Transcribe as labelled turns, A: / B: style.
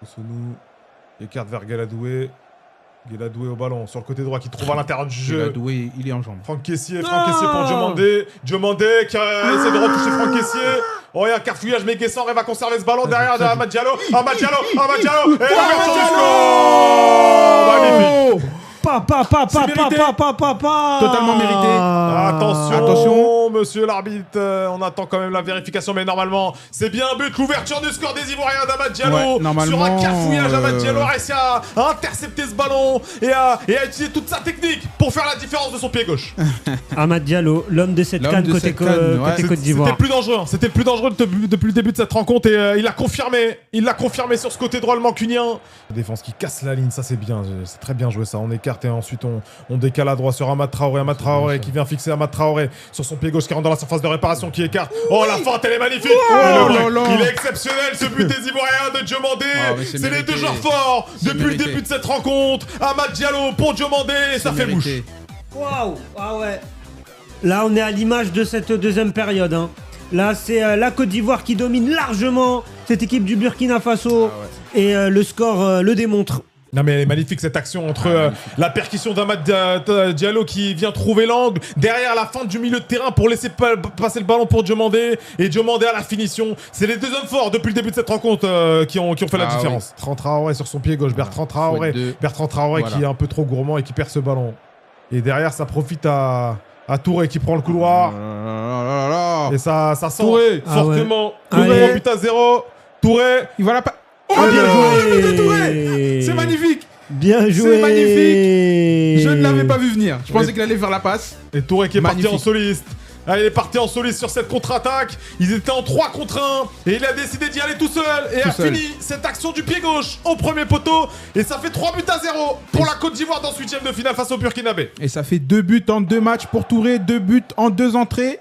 A: Oussounou écarte vers Galadoué. Galadoué au ballon sur le côté droit qui trouve à l'intérieur du jeu.
B: Galadoué, il est en jambes.
A: Franck Caissier pour Diomandé. Diomandé qui essaie de retoucher Franck Caissier. Oh, il y a un carfouillage, mais Guessant va conserver ce ballon derrière de Amad Diallo. Amad Diallo. Et l'ouverture du score. Magnifique.
B: Totalement mérité.
A: Attention, monsieur l'arbitre. On attend quand même la vérification, mais normalement, c'est bien un but. L'ouverture du score des Ivoiriens d'Amad Diallo.
B: Ouais, normalement,
A: sur un carfouillage, Amad Diallo a réussi à intercepter ce ballon et à utiliser toute sa technique pour faire la différence de son pied gauche.
C: Amad Diallo, l'homme de cette canne côté Côte d'Ivoire.
A: C'était plus dangereux. C'était plus dangereux depuis le début de cette rencontre et il l'a confirmé. Il l'a confirmé sur ce côté droit, le mancunien. Défense qui casse la ligne, ça c'est bien. C'est très bien joué ça. On écarte et ensuite on décale à droite sur Amad Traoré. Amad Traoré qui vient fixer Amad Traoré sur son pied gauche qui rentre dans la surface de réparation, qui écarte. Oh, la feinte, elle est magnifique. Il est exceptionnel ce but des Ivoiriens de Diomandé. C'est les deux joueurs forts depuis le début de cette rencontre. Amad Diallo pour Diomandé, ça fait mouche.
C: Waouh. Ah ouais. Là, on est à l'image de cette deuxième période. Hein. Là, c'est la Côte d'Ivoire qui domine largement cette équipe du Burkina Faso. Et le score le démontre.
A: Non mais elle est magnifique cette action entre la percussion d'Amad Diallo qui vient trouver l'angle, derrière la feinte du milieu de terrain pour laisser passer le ballon pour Diomandé, et Diomandé à la finition. C'est les deux hommes forts depuis le début de cette rencontre qui ont fait la différence. Bertrand Traoré sur son pied gauche, Bertrand Traoré qui est un peu trop gourmand et qui perd ce ballon. Et derrière ça profite à Touré qui prend le couloir. Et ça sent fortement. Touré, but à 0. Touré,
B: il va la pas.
C: Oh, bien joué.
B: C'est magnifique.
C: Bien joué.
B: C'est magnifique. Je ne l'avais pas vu venir. Je pensais qu'il allait faire la passe.
A: Et Touré qui est parti en soliste. Ah, il est parti en soliste sur cette contre-attaque. Ils étaient en 3 contre 1. Et il a décidé d'y aller tout seul. Et fini cette action du pied gauche au premier poteau. Et ça fait 3 buts à 0 pour la Côte d'Ivoire dans ce 8e de finale face au Burkinabé.
B: Et ça fait 2 buts en 2 matchs pour Touré. 2 buts en 2 entrées.